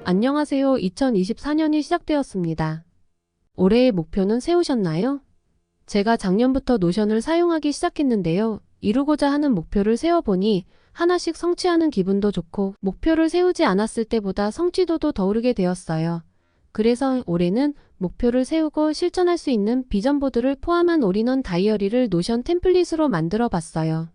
안녕하세요. 2024년이 시작되었습니다. 올해의 목표는 세우셨나요? 제가 작년부터 노션을 사용하기 시작했는데요. 이루고자 하는 목표를 세워보니 하나씩 성취하는 기분도 좋고 목표를 세우지 않았을 때보다 성취도도 더 오르게 되었어요. 그래서 올해는 목표를 세우고 실천할 수 있는 비전보드를 포함한 올인원 다이어리를 노션 템플릿으로 만들어 봤어요.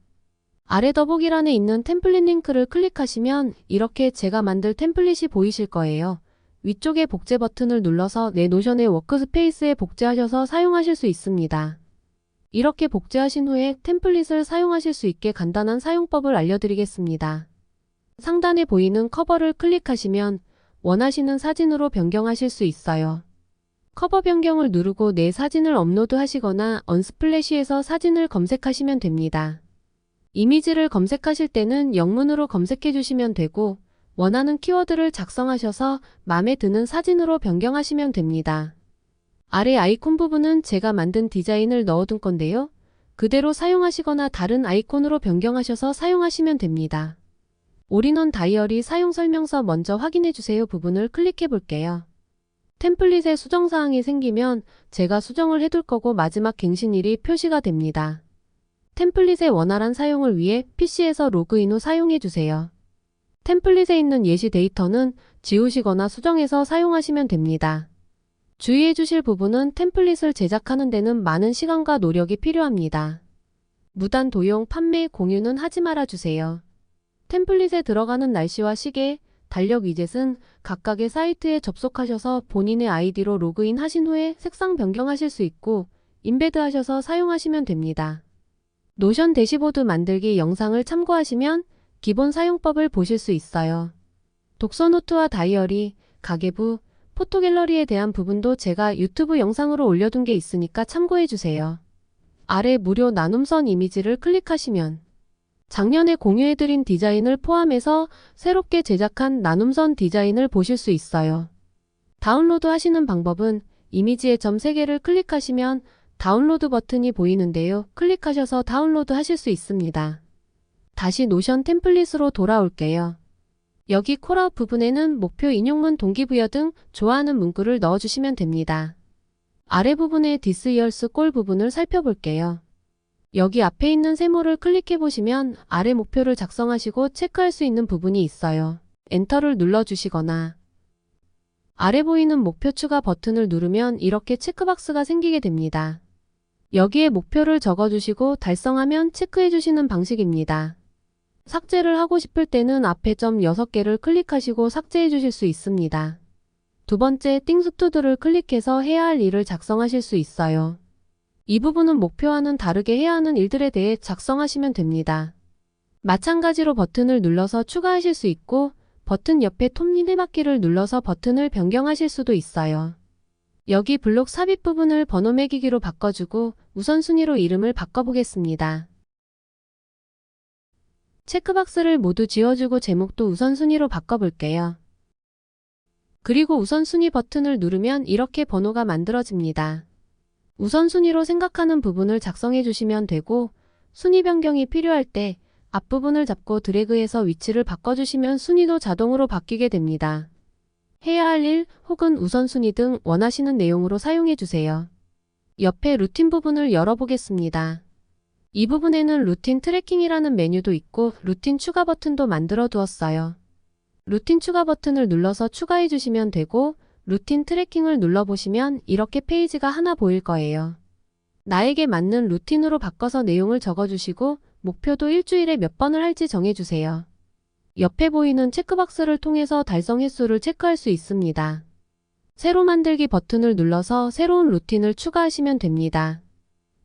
아래 더보기란에 있는 템플릿 링크를 클릭하시면 이렇게 제가 만들 템플릿이 보이실 거예요. 위쪽에 복제 버튼을 눌러서 내 노션의 워크스페이스에 복제하셔서 사용하실 수 있습니다. 이렇게 복제하신 후에 템플릿을 사용하실 수 있게 간단한 사용법을 알려드리겠습니다. 상단에 보이는 커버를 클릭하시면 원하시는 사진으로 변경하실 수 있어요. 커버 변경을 누르고 내 사진을 업로드하시거나 언스플래시에서 사진을 검색하시면 됩니다. 이미지를 검색하실 때는 영문으로 검색해 주시면 되고 원하는 키워드를 작성하셔서 마음에 드는 사진으로 변경하시면 됩니다. 아래 아이콘 부분은 제가 만든 디자인을 넣어둔 건데요. 그대로 사용하시거나 다른 아이콘으로 변경하셔서 사용하시면 됩니다. 올인원 다이어리 사용 설명서 먼저 확인해 주세요 부분을 클릭해 볼게요. 템플릿에 수정사항이 생기면 제가 수정을 해둘 거고 마지막 갱신일이 표시가 됩니다. 템플릿의 원활한 사용을 위해 PC에서 로그인 후 사용해 주세요. 템플릿에 있는 예시 데이터는 지우시거나 수정해서 사용하시면 됩니다. 주의해 주실 부분은 템플릿을 제작하는 데는 많은 시간과 노력이 필요합니다. 무단 도용, 판매, 공유는 하지 말아 주세요. 템플릿에 들어가는 날씨와 시계, 달력 위젯은 각각의 사이트에 접속하셔서 본인의 아이디로 로그인 하신 후에 색상 변경하실 수 있고 인베드 하셔서 사용하시면 됩니다. 노션 대시보드 만들기 영상을 참고하시면 기본 사용법을 보실 수 있어요. 독서노트와 다이어리, 가계부, 포토갤러리에 대한 부분도 제가 유튜브 영상으로 올려둔 게 있으니까 참고해주세요. 아래 무료 나눔선 이미지를 클릭하시면 작년에 공유해드린 디자인을 포함해서 새롭게 제작한 나눔선 디자인을 보실 수 있어요. 다운로드 하시는 방법은 이미지의 점 3개를 클릭하시면 다운로드 버튼이 보이는데요. 클릭하셔서 다운로드 하실 수 있습니다. 다시 노션 템플릿으로 돌아올게요. 여기 콜아웃 부분에는 목표 인용문 동기부여 등 좋아하는 문구를 넣어주시면 됩니다. 아래 부분의 This year's goal 부분을 살펴볼게요. 여기 앞에 있는 세모를 클릭해보시면 아래 목표를 작성하시고 체크할 수 있는 부분이 있어요. 엔터를 눌러주시거나 아래 보이는 목표 추가 버튼을 누르면 이렇게 체크박스가 생기게 됩니다. 여기에 목표를 적어주시고 달성하면 체크해주시는 방식입니다. 삭제를 하고 싶을 때는 앞에 점 6개를 클릭하시고 삭제해 주실 수 있습니다. 두 번째 띵스 투두를 클릭해서 해야 할 일을 작성하실 수 있어요. 이 부분은 목표와는 다르게 해야 하는 일들에 대해 작성하시면 됩니다. 마찬가지로 버튼을 눌러서 추가하실 수 있고 버튼 옆에 톱니바퀴를 눌러서 버튼을 변경하실 수도 있어요. 여기 블록 삽입 부분을 번호 매기기로 바꿔주고 우선순위로 이름을 바꿔보겠습니다. 체크박스를 모두 지워주고 제목도 우선순위로 바꿔볼게요. 그리고 우선순위 버튼을 누르면 이렇게 번호가 만들어집니다. 우선순위로 생각하는 부분을 작성해 주시면 되고 순위 변경이 필요할 때 앞부분을 잡고 드래그해서 위치를 바꿔주시면 순위도 자동으로 바뀌게 됩니다. 해야 할 일 혹은 우선순위 등 원하시는 내용으로 사용해 주세요. 옆에 루틴 부분을 열어보겠습니다. 이 부분에는 루틴 트래킹이라는 메뉴도 있고 루틴 추가 버튼도 만들어 두었어요. 루틴 추가 버튼을 눌러서 추가해 주시면 되고 루틴 트래킹을 눌러보시면 이렇게 페이지가 하나 보일 거예요. 나에게 맞는 루틴으로 바꿔서 내용을 적어주시고 목표도 일주일에 몇 번을 할지 정해주세요. 옆에 보이는 체크박스를 통해서 달성 횟수를 체크할 수 있습니다. 새로 만들기 버튼을 눌러서 새로운 루틴을 추가하시면 됩니다.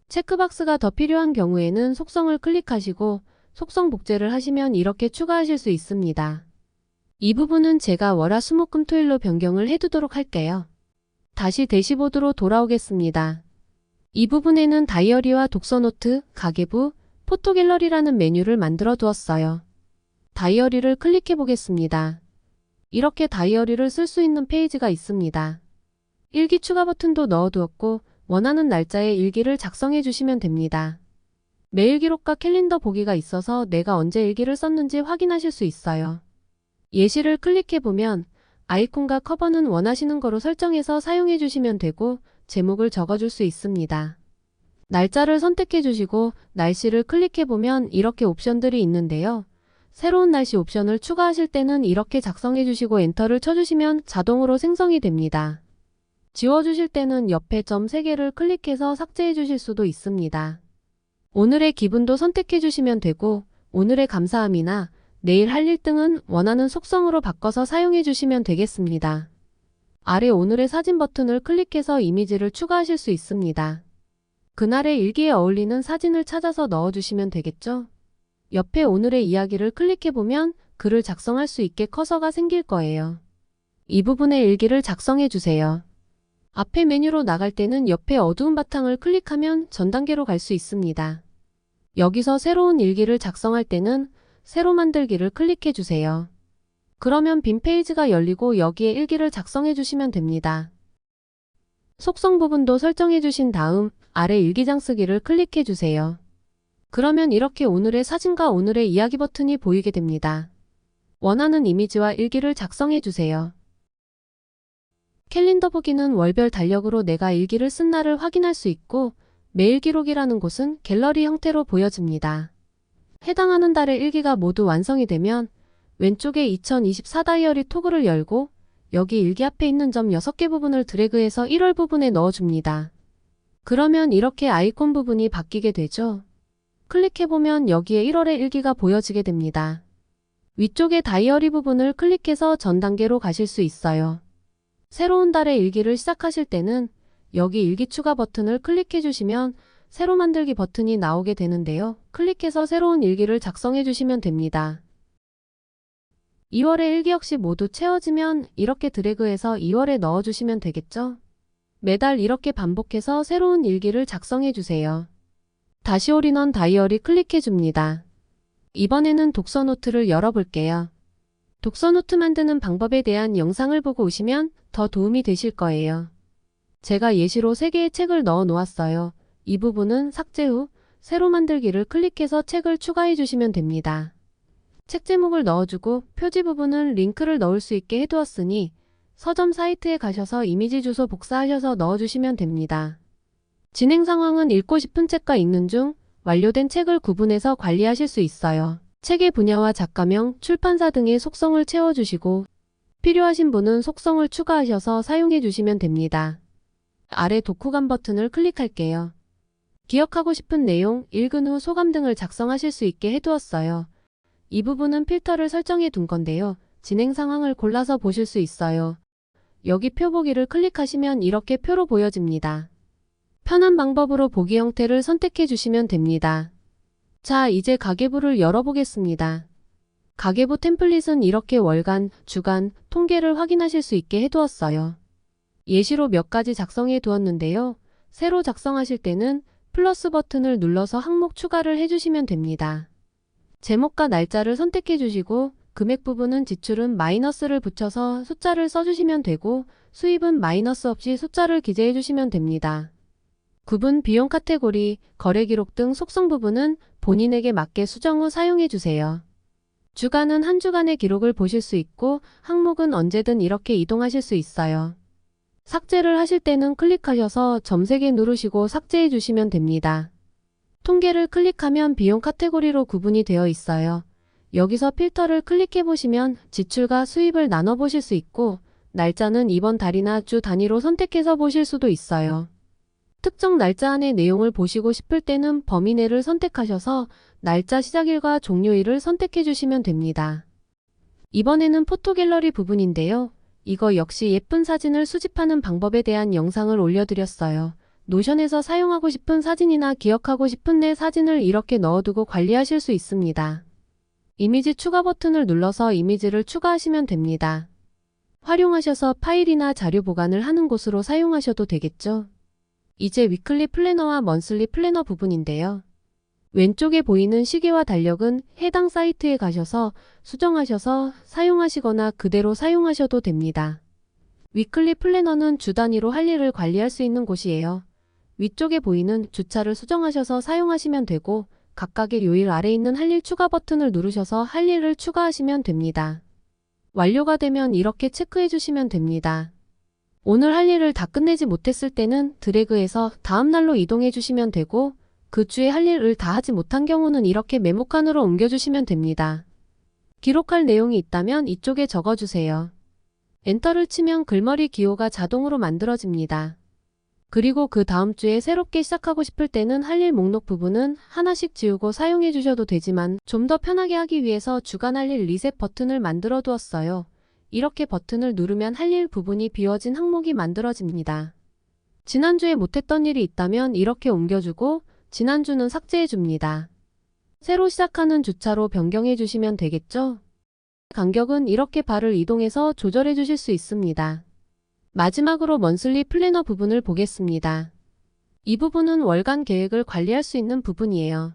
체크박스가 더 필요한 경우에는 속성을 클릭하시고 속성 복제를 하시면 이렇게 추가하실 수 있습니다. 이 부분은 제가 월화수목금토일로 변경을 해두도록 할게요. 다시 대시보드로 돌아오겠습니다. 이 부분에는 다이어리와 독서노트, 가계부, 포토갤러리라는 메뉴를 만들어 두었어요. 다이어리를 클릭해 보겠습니다. 이렇게 다이어리를 쓸 수 있는 페이지가 있습니다. 일기 추가 버튼도 넣어두었고 원하는 날짜에 일기를 작성해 주시면 됩니다. 매일 기록과 캘린더 보기가 있어서 내가 언제 일기를 썼는지 확인하실 수 있어요. 예시를 클릭해보면 아이콘과 커버는 원하시는 거로 설정해서 사용해 주시면 되고 제목을 적어줄 수 있습니다. 날짜를 선택해 주시고 날씨를 클릭해 보면 이렇게 옵션들이 있는데요. 새로운 날씨 옵션을 추가하실 때는 이렇게 작성해 주시고 엔터를 쳐주시면 자동으로 생성이 됩니다. 지워주실 때는 옆에 점 3개를 클릭해서 삭제해 주실 수도 있습니다. 오늘의 기분도 선택해 주시면 되고 오늘의 감사함이나 내일 할 일 등은 원하는 속성으로 바꿔서 사용해 주시면 되겠습니다. 아래 오늘의 사진 버튼을 클릭해서 이미지를 추가하실 수 있습니다. 그날의 일기에 어울리는 사진을 찾아서 넣어주시면 되겠죠? 옆에 오늘의 이야기를 클릭해보면 글을 작성할 수 있게 커서가 생길 거예요. 이 부분의 일기를 작성해 주세요. 앞에 메뉴로 나갈 때는 옆에 어두운 바탕을 클릭하면 전 단계로 갈 수 있습니다. 여기서 새로운 일기를 작성할 때는 새로 만들기를 클릭해 주세요. 그러면 빈 페이지가 열리고 여기에 일기를 작성해 주시면 됩니다. 속성 부분도 설정해 주신 다음 아래 일기장 쓰기를 클릭해 주세요. 그러면 이렇게 오늘의 사진과 오늘의 이야기 버튼이 보이게 됩니다. 원하는 이미지와 일기를 작성해 주세요. 캘린더 보기는 월별 달력으로 내가 일기를 쓴 날을 확인할 수 있고 매일 기록이라는 곳은 갤러리 형태로 보여집니다. 해당하는 달의 일기가 모두 완성이 되면 왼쪽에 2024 다이어리 토글을 열고 여기 일기 앞에 있는 점 6개 부분을 드래그해서 1월 부분에 넣어줍니다. 그러면 이렇게 아이콘 부분이 바뀌게 되죠. 클릭해보면 여기에 1월의 일기가 보여지게 됩니다. 위쪽에 다이어리 부분을 클릭해서 전 단계로 가실 수 있어요. 새로운 달의 일기를 시작하실 때는 여기 일기 추가 버튼을 클릭해 주시면 새로 만들기 버튼이 나오게 되는데요. 클릭해서 새로운 일기를 작성해 주시면 됩니다. 2월의 일기 역시 모두 채워지면 이렇게 드래그해서 2월에 넣어주시면 되겠죠? 매달 이렇게 반복해서 새로운 일기를 작성해 주세요. 다시 올인원 다이어리 클릭해 줍니다. 이번에는 독서 노트를 열어볼게요. 독서 노트 만드는 방법에 대한 영상을 보고 오시면 더 도움이 되실 거예요. 제가 예시로 3개의 책을 넣어 놓았어요. 이 부분은 삭제 후 새로 만들기를 클릭해서 책을 추가해 주시면 됩니다. 책 제목을 넣어주고 표지 부분은 링크를 넣을 수 있게 해두었으니 서점 사이트에 가셔서 이미지 주소 복사하셔서 넣어주시면 됩니다. 진행 상황은 읽고 싶은 책과 읽는 중 완료된 책을 구분해서 관리하실 수 있어요. 책의 분야와 작가명, 출판사 등의 속성을 채워주시고 필요하신 분은 속성을 추가하셔서 사용해 주시면 됩니다. 아래 독후감 버튼을 클릭할게요. 기억하고 싶은 내용, 읽은 후 소감 등을 작성하실 수 있게 해두었어요. 이 부분은 필터를 설정해 둔 건데요. 진행 상황을 골라서 보실 수 있어요. 여기 표 보기를 클릭하시면 이렇게 표로 보여집니다. 편한 방법으로 보기 형태를 선택해 주시면 됩니다. 자, 이제 가계부를 열어보겠습니다. 가계부 템플릿은 이렇게 월간, 주간, 통계를 확인하실 수 있게 해두었어요. 예시로 몇 가지 작성해 두었는데요. 새로 작성하실 때는 플러스 버튼을 눌러서 항목 추가를 해주시면 됩니다. 제목과 날짜를 선택해 주시고 금액 부분은 지출은 마이너스를 붙여서 숫자를 써주시면 되고 수입은 마이너스 없이 숫자를 기재해 주시면 됩니다. 구분 비용 카테고리, 거래 기록 등 속성 부분은 본인에게 맞게 수정 후 사용해 주세요. 주간은 한 주간의 기록을 보실 수 있고 항목은 언제든 이렇게 이동하실 수 있어요. 삭제를 하실 때는 클릭하셔서 점 3개 누르시고 삭제해 주시면 됩니다. 통계를 클릭하면 비용 카테고리로 구분이 되어 있어요. 여기서 필터를 클릭해 보시면 지출과 수입을 나눠 보실 수 있고 날짜는 이번 달이나 주 단위로 선택해서 보실 수도 있어요. 특정 날짜 안의 내용을 보시고 싶을 때는 범위 내를 선택하셔서 날짜 시작일과 종료일을 선택해 주시면 됩니다. 이번에는 포토 갤러리 부분인데요. 이거 역시 예쁜 사진을 수집하는 방법에 대한 영상을 올려드렸어요. 노션에서 사용하고 싶은 사진이나 기억하고 싶은 내 사진을 이렇게 넣어두고 관리하실 수 있습니다. 이미지 추가 버튼을 눌러서 이미지를 추가하시면 됩니다. 활용하셔서 파일이나 자료 보관을 하는 곳으로 사용하셔도 되겠죠. 이제 위클리 플래너와 먼슬리 플래너 부분인데요. 왼쪽에 보이는 시계와 달력은 해당 사이트에 가셔서 수정하셔서 사용하시거나 그대로 사용하셔도 됩니다. 위클리 플래너는 주 단위로 할 일을 관리할 수 있는 곳이에요. 위쪽에 보이는 주차를 수정하셔서 사용하시면 되고 각각의 요일 아래 있는 할 일 추가 버튼을 누르셔서 할 일을 추가하시면 됩니다. 완료가 되면 이렇게 체크해 주시면 됩니다. 오늘 할 일을 다 끝내지 못했을 때는 드래그해서 다음 날로 이동해 주시면 되고, 그 주에 할 일을 다 하지 못한 경우는 이렇게 메모칸으로 옮겨주시면 됩니다. 기록할 내용이 있다면 이쪽에 적어주세요. 엔터를 치면 글머리 기호가 자동으로 만들어집니다. 그리고 그 다음 주에 새롭게 시작하고 싶을 때는 할 일 목록 부분은 하나씩 지우고 사용해 주셔도 되지만 좀 더 편하게 하기 위해서 주간 할 일 리셋 버튼을 만들어 두었어요. 이렇게 버튼을 누르면 할 일 부분이 비워진 항목이 만들어집니다. 지난주에 못했던 일이 있다면 이렇게 옮겨주고 지난주는 삭제해 줍니다. 새로 시작하는 주차로 변경해 주시면 되겠죠? 간격은 이렇게 발을 이동해서 조절해 주실 수 있습니다. 마지막으로 먼슬리 플래너 부분을 보겠습니다. 이 부분은 월간 계획을 관리할 수 있는 부분이에요.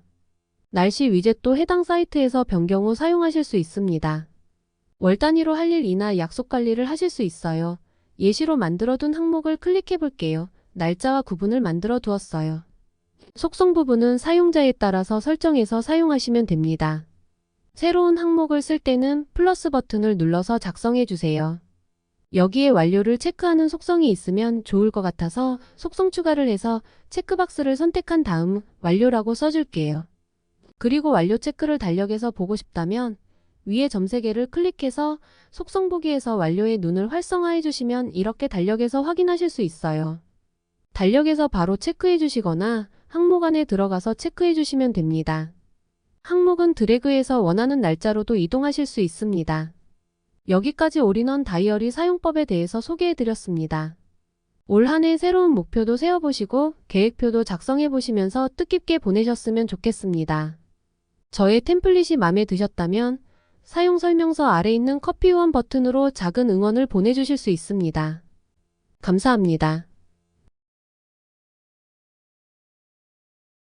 날씨 위젯도 해당 사이트에서 변경 후 사용하실 수 있습니다. 월 단위로 할 일이나 약속 관리를 하실 수 있어요. 예시로 만들어둔 항목을 클릭해 볼게요. 날짜와 구분을 만들어 두었어요. 속성 부분은 사용자에 따라서 설정해서 사용하시면 됩니다. 새로운 항목을 쓸 때는 플러스 버튼을 눌러서 작성해 주세요. 여기에 완료를 체크하는 속성이 있으면 좋을 것 같아서 속성 추가를 해서 체크박스를 선택한 다음 완료라고 써줄게요. 그리고 완료 체크를 달력에서 보고 싶다면 위에 점 3개를 클릭해서 속성 보기에서 완료의 눈을 활성화해 주시면 이렇게 달력에서 확인하실 수 있어요. 달력에서 바로 체크해 주시거나 항목 안에 들어가서 체크해 주시면 됩니다. 항목은 드래그해서 원하는 날짜로도 이동하실 수 있습니다. 여기까지 올인원 다이어리 사용법에 대해서 소개해 드렸습니다. 올 한 해 새로운 목표도 세워보시고 계획표도 작성해 보시면서 뜻깊게 보내셨으면 좋겠습니다. 저의 템플릿이 마음에 드셨다면 사용 설명서 아래 있는 커피 후원 버튼으로 작은 응원을 보내주실 수 있습니다. 감사합니다.